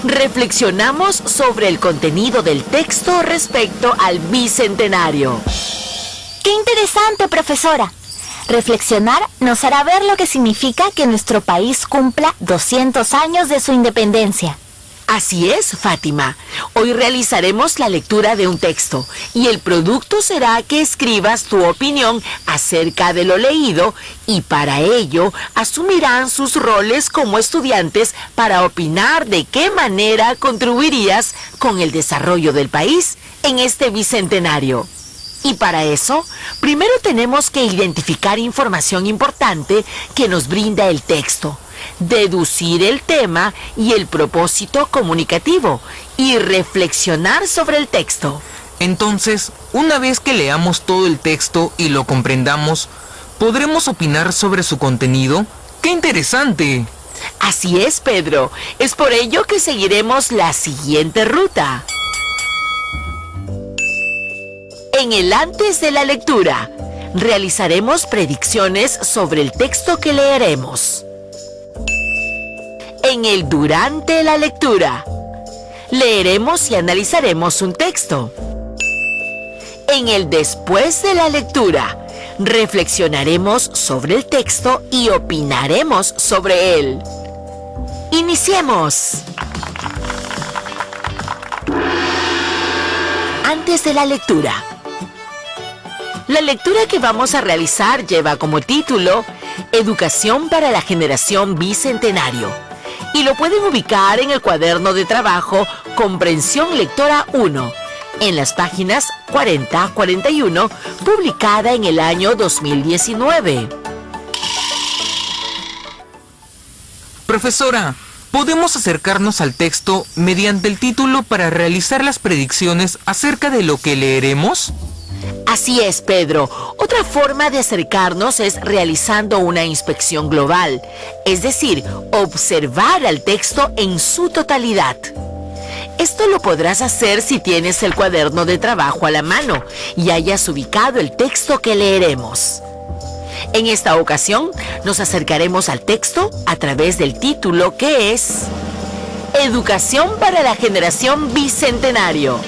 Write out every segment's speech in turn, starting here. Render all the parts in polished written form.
Reflexionamos sobre el contenido del texto respecto al Bicentenario. ¡Qué interesante, profesora! Reflexionar nos hará ver lo que significa que nuestro país cumpla 200 años de su independencia. Así es, Fátima. Hoy realizaremos la lectura de un texto y el producto será que escribas tu opinión acerca de lo leído y para ello asumirán sus roles como estudiantes para opinar de qué manera contribuirías con el desarrollo del país en este bicentenario. Y para eso, primero tenemos que identificar información importante que nos brinda el texto, deducir el tema y el propósito comunicativo y reflexionar sobre el texto. Entonces, una vez que leamos todo el texto y lo comprendamos, ¿podremos opinar sobre su contenido? ¡Qué interesante! Así es, Pedro. Es por ello que seguiremos la siguiente ruta. En el antes de la lectura, realizaremos predicciones sobre el texto que leeremos. En el durante la lectura, leeremos y analizaremos un texto. En el después de la lectura, reflexionaremos sobre el texto y opinaremos sobre él. ¡Iniciemos! Antes de la lectura. La lectura que vamos a realizar lleva como título Educación para la Generación Bicentenario y lo pueden ubicar en el cuaderno de trabajo Comprensión Lectora 1 en las páginas 40-41, publicada en el año 2019. Profesora, ¿podemos acercarnos al texto mediante el título para realizar las predicciones acerca de lo que leeremos? Así es, Pedro. Otra forma de acercarnos es realizando una inspección global, es decir, observar al texto en su totalidad. Esto lo podrás hacer si tienes el cuaderno de trabajo a la mano y hayas ubicado el texto que leeremos. En esta ocasión, nos acercaremos al texto a través del título que es Educación para la Generación Bicentenario.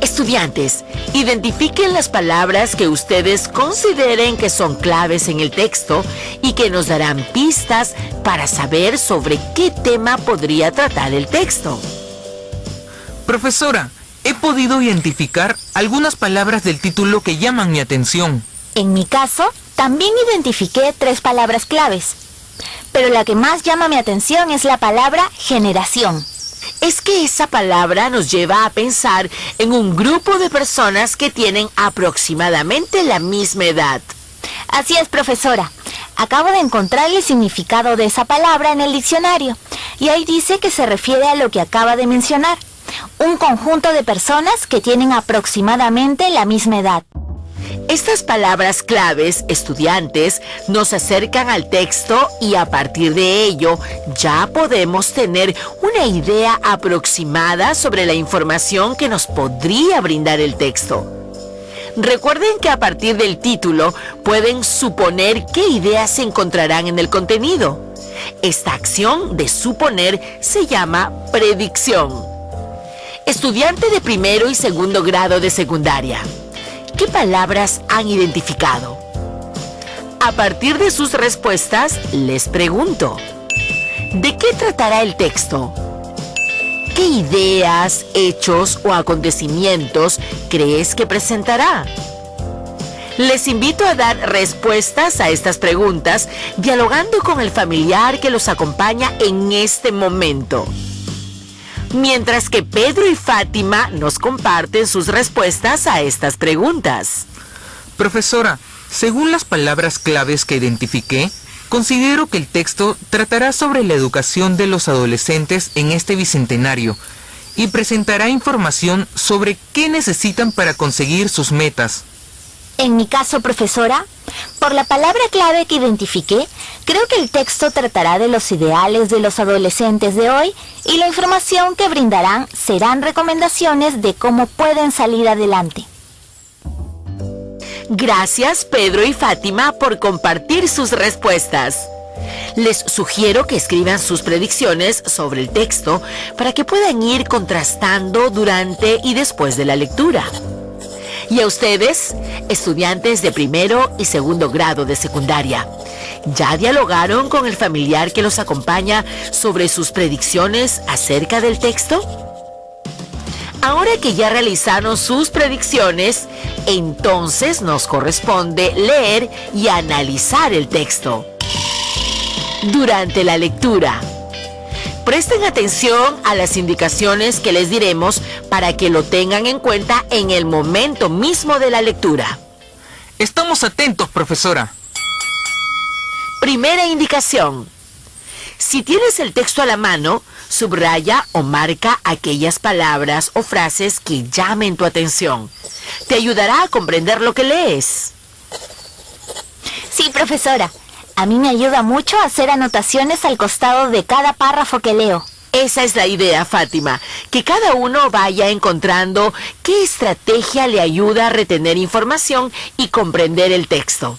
Estudiantes, identifiquen las palabras que ustedes consideren que son claves en el texto y que nos darán pistas para saber sobre qué tema podría tratar el texto. Profesora, he podido identificar algunas palabras del título que llaman mi atención. En mi caso, también identifiqué 3 palabras claves, pero la que más llama mi atención es la palabra generación. Es que esa palabra nos lleva a pensar en un grupo de personas que tienen aproximadamente la misma edad. Así es, profesora. Acabo de encontrar el significado de esa palabra en el diccionario y ahí dice que se refiere a lo que acaba de mencionar, un conjunto de personas que tienen aproximadamente la misma edad. Estas palabras claves, estudiantes, nos acercan al texto y a partir de ello ya podemos tener una idea aproximada sobre la información que nos podría brindar el texto. Recuerden que a partir del título pueden suponer qué ideas se encontrarán en el contenido. Esta acción de suponer se llama predicción. Estudiante de primero y segundo grado de secundaria, ¿qué palabras han identificado? A partir de sus respuestas, les pregunto, ¿de qué tratará el texto? ¿Qué ideas, hechos o acontecimientos crees que presentará? Les invito a dar respuestas a estas preguntas, dialogando con el familiar que los acompaña en este momento. Mientras que Pedro y Fátima nos comparten sus respuestas a estas preguntas. Profesora, según las palabras claves que identifiqué, considero que el texto tratará sobre la educación de los adolescentes en este bicentenario y presentará información sobre qué necesitan para conseguir sus metas. En mi caso, profesora, por la palabra clave que identifiqué, creo que el texto tratará de los ideales de los adolescentes de hoy y la información que brindarán serán recomendaciones de cómo pueden salir adelante. Gracias, Pedro y Fátima, por compartir sus respuestas. Les sugiero que escriban sus predicciones sobre el texto para que puedan ir contrastando durante y después de la lectura. Y a ustedes, estudiantes de primero y segundo grado de secundaria, ¿ya dialogaron con el familiar que los acompaña sobre sus predicciones acerca del texto? Ahora que ya realizaron sus predicciones, entonces nos corresponde leer y analizar el texto. Durante la lectura, presten atención a las indicaciones que les diremos para que lo tengan en cuenta en el momento mismo de la lectura. Estamos atentos, profesora. Primera indicación. Si tienes el texto a la mano, subraya o marca aquellas palabras o frases que llamen tu atención. Te ayudará a comprender lo que lees. Sí, profesora. A mí me ayuda mucho hacer anotaciones al costado de cada párrafo que leo. Esa es la idea, Fátima, que cada uno vaya encontrando qué estrategia le ayuda a retener información y comprender el texto.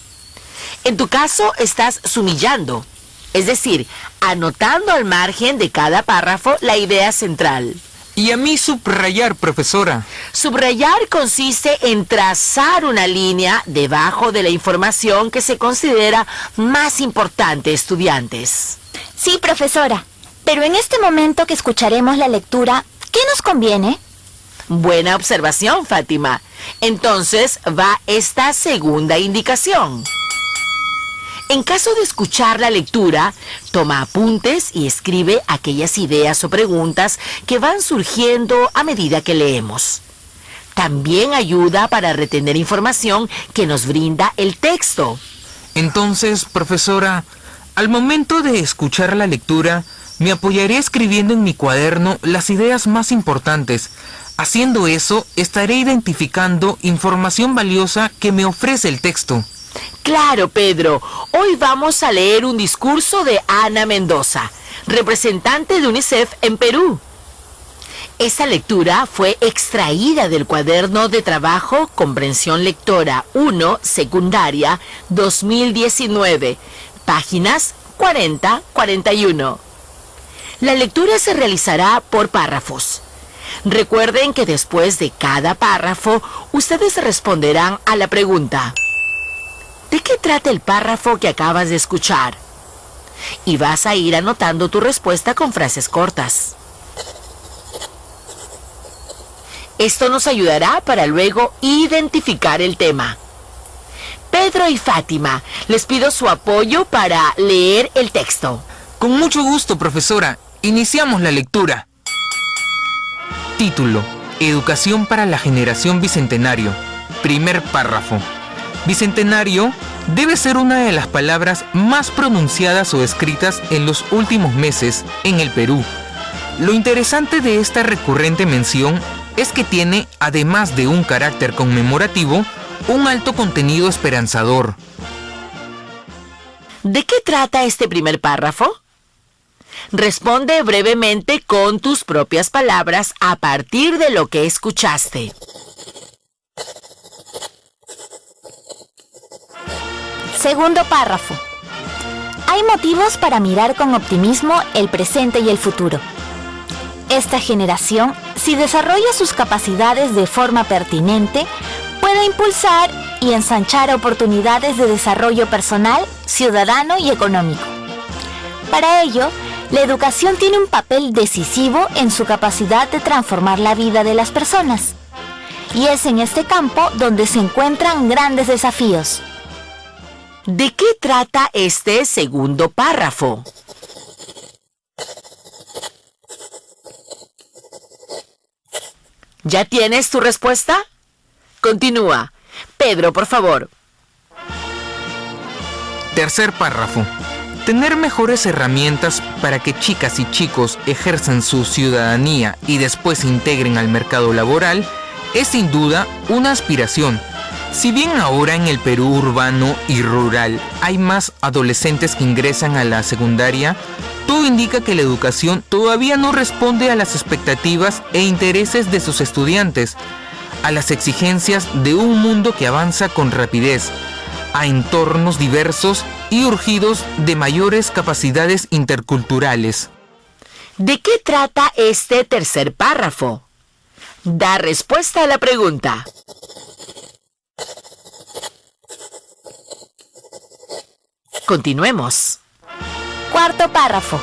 En tu caso, estás sumillando, es decir, anotando al margen de cada párrafo la idea central. Y a mí subrayar, profesora. Subrayar consiste en trazar una línea debajo de la información que se considera más importante, estudiantes. Sí, profesora. Pero en este momento que escucharemos la lectura, ¿qué nos conviene? Buena observación, Fátima. Entonces va esta segunda indicación. En caso de escuchar la lectura, toma apuntes y escribe aquellas ideas o preguntas que van surgiendo a medida que leemos. También ayuda para retener información que nos brinda el texto. Entonces, profesora, al momento de escuchar la lectura, me apoyaré escribiendo en mi cuaderno las ideas más importantes. Haciendo eso, estaré identificando información valiosa que me ofrece el texto. Claro, Pedro. Hoy vamos a leer un discurso de Ana Mendoza, representante de UNICEF en Perú. Esta lectura fue extraída del cuaderno de trabajo Comprensión Lectora 1, Secundaria 2019, páginas 40-41. La lectura se realizará por párrafos. Recuerden que después de cada párrafo, ustedes responderán a la pregunta: ¿de qué trata el párrafo que acabas de escuchar? Y vas a ir anotando tu respuesta con frases cortas. Esto nos ayudará para luego identificar el tema. Pedro y Fátima, les pido su apoyo para leer el texto. Con mucho gusto, profesora. Iniciamos la lectura. Título: Educación para la generación bicentenario. Primer párrafo. Bicentenario debe ser una de las palabras más pronunciadas o escritas en los últimos meses en el Perú. Lo interesante de esta recurrente mención es que tiene, además de un carácter conmemorativo, un alto contenido esperanzador. ¿De qué trata este primer párrafo? Responde brevemente con tus propias palabras a partir de lo que escuchaste. Segundo párrafo. Hay motivos para mirar con optimismo el presente y el futuro. Esta generación, si desarrolla sus capacidades de forma pertinente, puede impulsar y ensanchar oportunidades de desarrollo personal, ciudadano y económico. Para ello, la educación tiene un papel decisivo en su capacidad de transformar la vida de las personas. Y es en este campo donde se encuentran grandes desafíos. ¿De qué trata este segundo párrafo? ¿Ya tienes tu respuesta? Continúa. Pedro, por favor. Tercer párrafo. Tener mejores herramientas para que chicas y chicos ejerzan su ciudadanía y después se integren al mercado laboral es sin duda una aspiración. Si bien ahora en el Perú urbano y rural hay más adolescentes que ingresan a la secundaria, todo indica que la educación todavía no responde a las expectativas e intereses de sus estudiantes, a las exigencias de un mundo que avanza con rapidez, a entornos diversos y urgidos de mayores capacidades interculturales. ¿De qué trata este tercer párrafo? Da respuesta a la pregunta. Continuemos. Cuarto párrafo.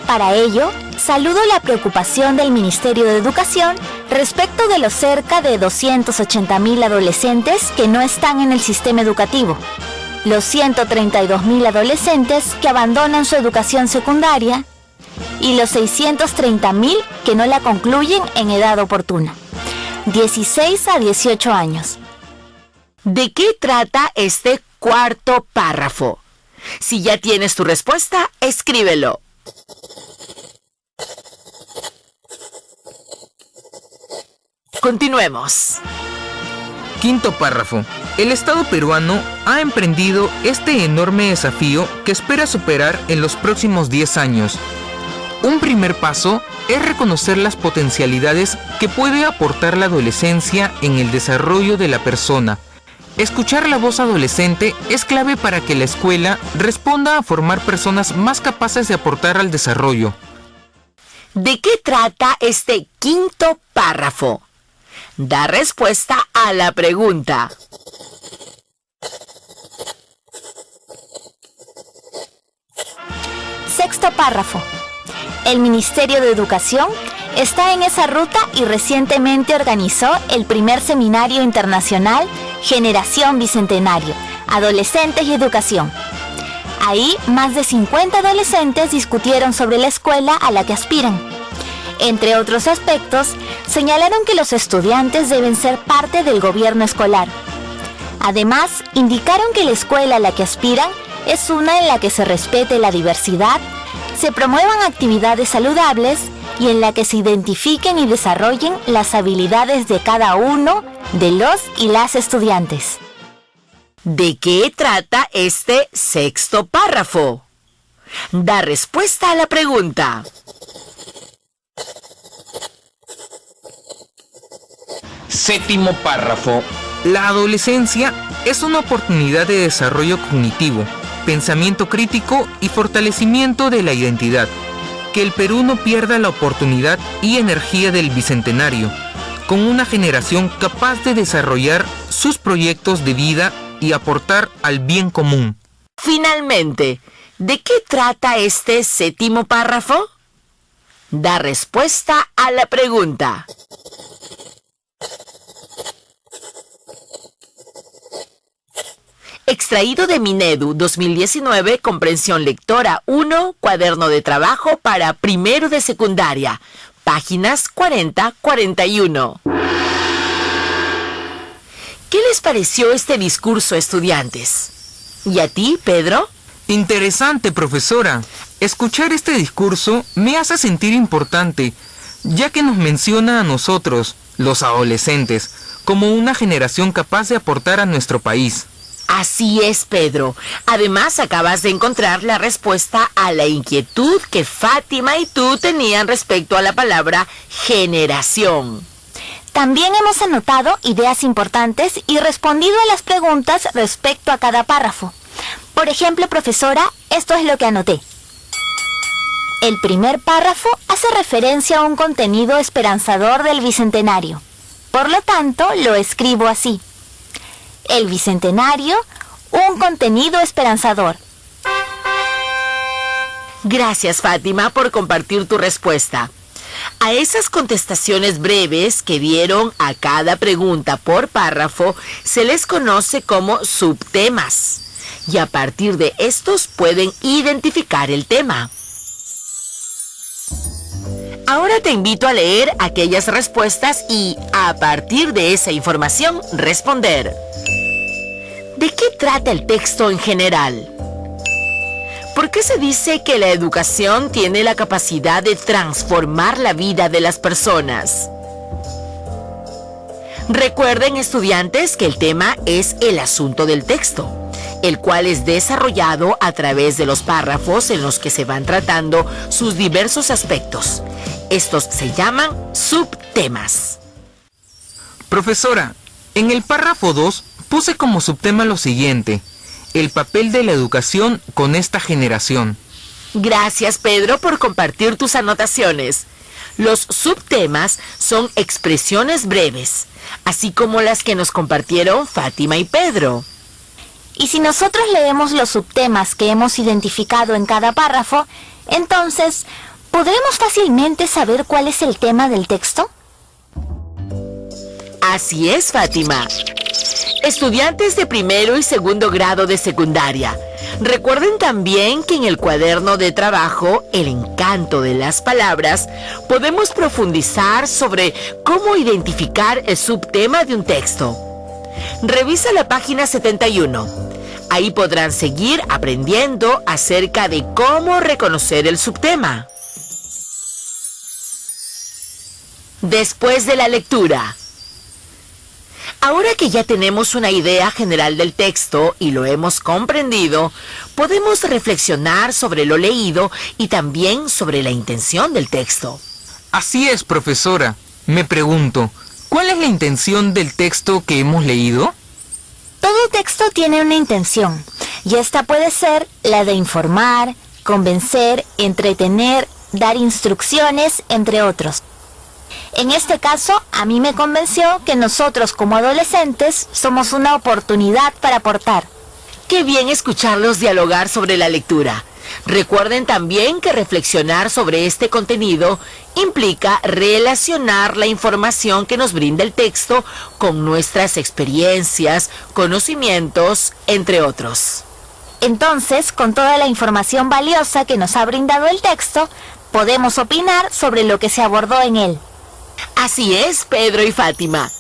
Para ello, saludo la preocupación del Ministerio de Educación respecto de los cerca de 280.000 adolescentes que no están en el sistema educativo, los 132.000 adolescentes que abandonan su educación secundaria y los 630.000 que no la concluyen en edad oportuna, 16 a 18 años. ¿De qué trata este cuarto párrafo? Si ya tienes tu respuesta, escríbelo. Continuemos. Quinto párrafo. El Estado peruano ha emprendido este enorme desafío que espera superar en los próximos 10 años. Un primer paso es reconocer las potencialidades que puede aportar la adolescencia en el desarrollo de la persona. Escuchar la voz adolescente es clave para que la escuela responda a formar personas más capaces de aportar al desarrollo. ¿De qué trata este quinto párrafo? Da respuesta a la pregunta. Sexto párrafo. El Ministerio de Educación está en esa ruta y recientemente organizó el primer seminario internacional Generación Bicentenario, Adolescentes y Educación. Ahí, más de 50 adolescentes discutieron sobre la escuela a la que aspiran. Entre otros aspectos, señalaron que los estudiantes deben ser parte del gobierno escolar. Además, indicaron que la escuela a la que aspiran es una en la que se respete la diversidad, se promuevan actividades saludables y en la que se identifiquen y desarrollen las habilidades de cada uno de los y las estudiantes. ¿De qué trata este sexto párrafo? Da respuesta a la pregunta. Séptimo párrafo. La adolescencia es una oportunidad de desarrollo cognitivo, pensamiento crítico y fortalecimiento de la identidad. Que el Perú no pierda la oportunidad y energía del Bicentenario, con una generación capaz de desarrollar sus proyectos de vida y aportar al bien común. Finalmente, ¿de qué trata este séptimo párrafo? Da respuesta a la pregunta. Extraído de Minedu 2019, comprensión lectora 1, cuaderno de trabajo para primero de secundaria, páginas 40-41. ¿Qué les pareció este discurso, estudiantes? ¿Y a ti, Pedro? Interesante, profesora. Escuchar este discurso me hace sentir importante, ya que nos menciona a nosotros, los adolescentes, como una generación capaz de aportar a nuestro país. Así es, Pedro. Además, acabas de encontrar la respuesta a la inquietud que Fátima y tú tenían respecto a la palabra generación. También hemos anotado ideas importantes y respondido a las preguntas respecto a cada párrafo. Por ejemplo, profesora, esto es lo que anoté. El primer párrafo hace referencia a un contenido esperanzador del Bicentenario. Por lo tanto, lo escribo así. El Bicentenario, un contenido esperanzador. Gracias, Fátima, por compartir tu respuesta. A esas contestaciones breves que dieron a cada pregunta por párrafo se les conoce como subtemas. Y a partir de estos pueden identificar el tema. Ahora te invito a leer aquellas respuestas y, a partir de esa información, responder. ¿De qué trata el texto en general? ¿Por qué se dice que la educación tiene la capacidad de transformar la vida de las personas? Recuerden, estudiantes, que el tema es el asunto del texto, el cual es desarrollado a través de los párrafos en los que se van tratando sus diversos aspectos. Estos se llaman subtemas. Profesora, en el párrafo 2 puse como subtema lo siguiente: el papel de la educación con esta generación. Gracias, Pedro, por compartir tus anotaciones. Los subtemas son expresiones breves, así como las que nos compartieron Fátima y Pedro. Y si nosotros leemos los subtemas que hemos identificado en cada párrafo, entonces, ¿podremos fácilmente saber cuál es el tema del texto? Así es, Fátima. Estudiantes de primero y segundo grado de secundaria, recuerden también que en el cuaderno de trabajo, El encanto de las palabras, podemos profundizar sobre cómo identificar el subtema de un texto. Revisa la página 71. Ahí podrán seguir aprendiendo acerca de cómo reconocer el subtema. Después de la lectura. Ahora que ya tenemos una idea general del texto y lo hemos comprendido, podemos reflexionar sobre lo leído y también sobre la intención del texto. Así es, profesora. Me pregunto, ¿cuál es la intención del texto que hemos leído? Todo texto tiene una intención, y esta puede ser la de informar, convencer, entretener, dar instrucciones, entre otros. En este caso, a mí me convenció que nosotros como adolescentes somos una oportunidad para aportar. Qué bien escucharlos dialogar sobre la lectura. Recuerden también que reflexionar sobre este contenido implica relacionar la información que nos brinda el texto con nuestras experiencias, conocimientos, entre otros. Entonces, con toda la información valiosa que nos ha brindado el texto, podemos opinar sobre lo que se abordó en él. Así es, Pedro y Fátima.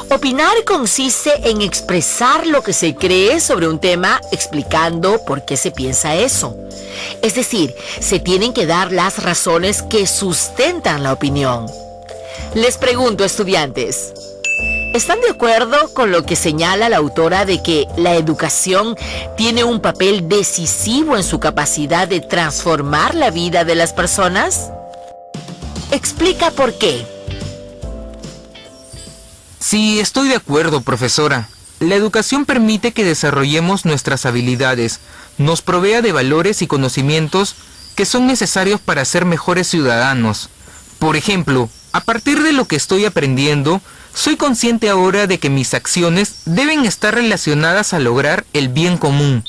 Opinar consiste en expresar lo que se cree sobre un tema explicando por qué se piensa eso. Es decir, se tienen que dar las razones que sustentan la opinión. Les pregunto, estudiantes, ¿están de acuerdo con lo que señala la autora de que la educación tiene un papel decisivo en su capacidad de transformar la vida de las personas? Explica por qué. Sí, estoy de acuerdo, profesora. La educación permite que desarrollemos nuestras habilidades, nos provea de valores y conocimientos que son necesarios para ser mejores ciudadanos. Por ejemplo, a partir de lo que estoy aprendiendo, soy consciente ahora de que mis acciones deben estar relacionadas a lograr el bien común.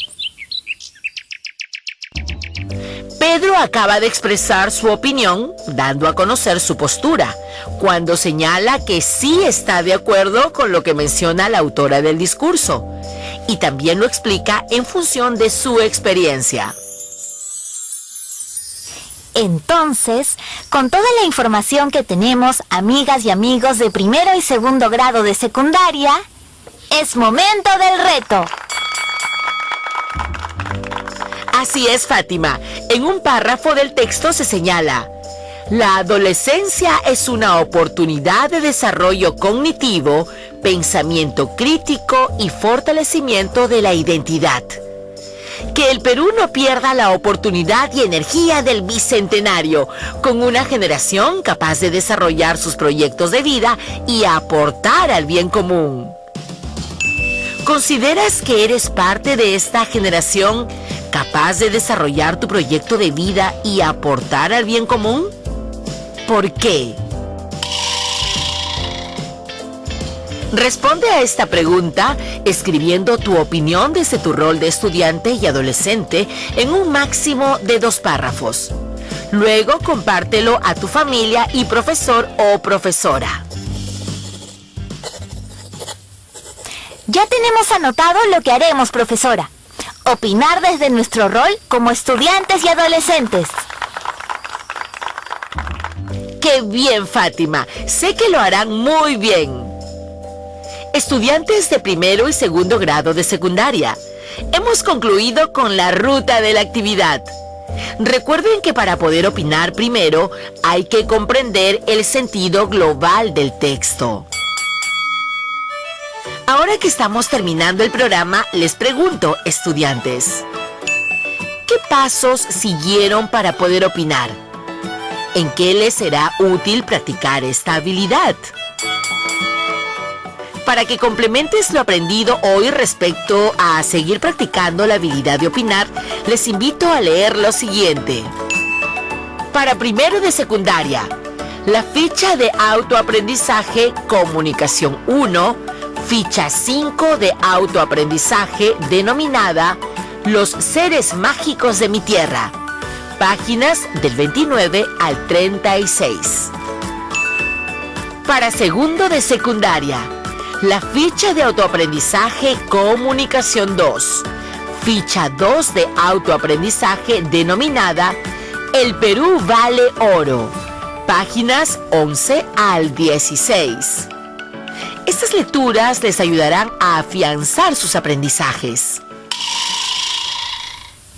Pedro acaba de expresar su opinión, dando a conocer su postura, cuando señala que sí está de acuerdo con lo que menciona la autora del discurso, y también lo explica en función de su experiencia. Entonces, con toda la información que tenemos, amigas y amigos de primero y segundo grado de secundaria, es momento del reto. Así es, Fátima. En un párrafo del texto se señala: la adolescencia es una oportunidad de desarrollo cognitivo, pensamiento crítico y fortalecimiento de la identidad. Que el Perú no pierda la oportunidad y energía del bicentenario, con una generación capaz de desarrollar sus proyectos de vida y aportar al bien común. ¿Consideras que eres parte de esta generación capaz de desarrollar tu proyecto de vida y aportar al bien común? ¿Por qué? Responde a esta pregunta escribiendo tu opinión desde tu rol de estudiante y adolescente en un máximo de 2 párrafos. Luego compártelo a tu familia y profesor o profesora. Ya tenemos anotado lo que haremos, profesora. Opinar desde nuestro rol como estudiantes y adolescentes. ¡Qué bien, Fátima! Sé que lo harán muy bien. Estudiantes de primero y segundo grado de secundaria, hemos concluido con la ruta de la actividad. Recuerden que para poder opinar primero hay que comprender el sentido global del texto. Ahora que estamos terminando el programa, les pregunto, estudiantes, ¿qué pasos siguieron para poder opinar? ¿En qué les será útil practicar esta habilidad? Para que complementes lo aprendido hoy respecto a seguir practicando la habilidad de opinar, les invito a leer lo siguiente. Para primero de secundaria, la ficha de autoaprendizaje Comunicación 1, ficha 5 de autoaprendizaje denominada Los seres mágicos de mi tierra, páginas del 29 al 36. Para segundo de secundaria, la ficha de autoaprendizaje Comunicación 2, ficha 2 de autoaprendizaje denominada El Perú vale oro, páginas 11 al 16. Estas lecturas les ayudarán a afianzar sus aprendizajes.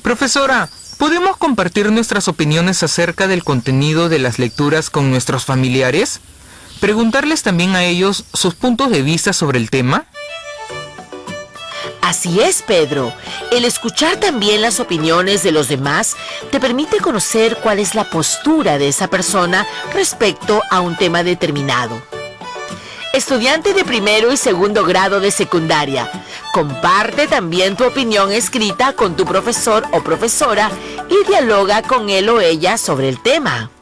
Profesora, ¿podemos compartir nuestras opiniones acerca del contenido de las lecturas con nuestros familiares? ¿Preguntarles también a ellos sus puntos de vista sobre el tema? Así es, Pedro. El escuchar también las opiniones de los demás te permite conocer cuál es la postura de esa persona respecto a un tema determinado. Estudiante de primero y segundo grado de secundaria, comparte también tu opinión escrita con tu profesor o profesora y dialoga con él o ella sobre el tema.